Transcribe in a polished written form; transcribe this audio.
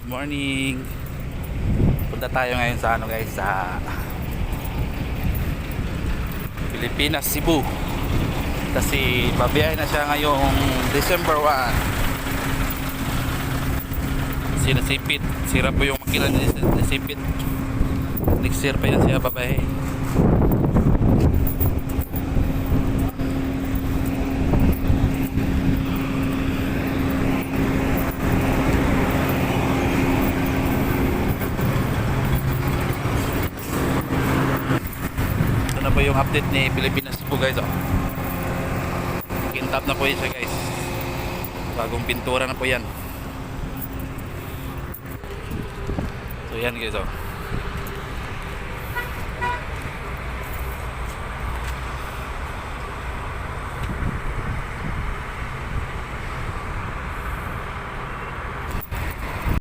Morning. Punta tayo ngayon sa ano guys, sa Pilipinas, Cebu. Kasi babiyahe na siya ngayong December 1. Sinasipit. Sira po yung makina ni Sinasipit. Next year pa yan siya babiyahe. Ito na po yung update ni Pilipinas po guys. Kintap na po yun siya guys. Bagong pintura na po yan. So yan guys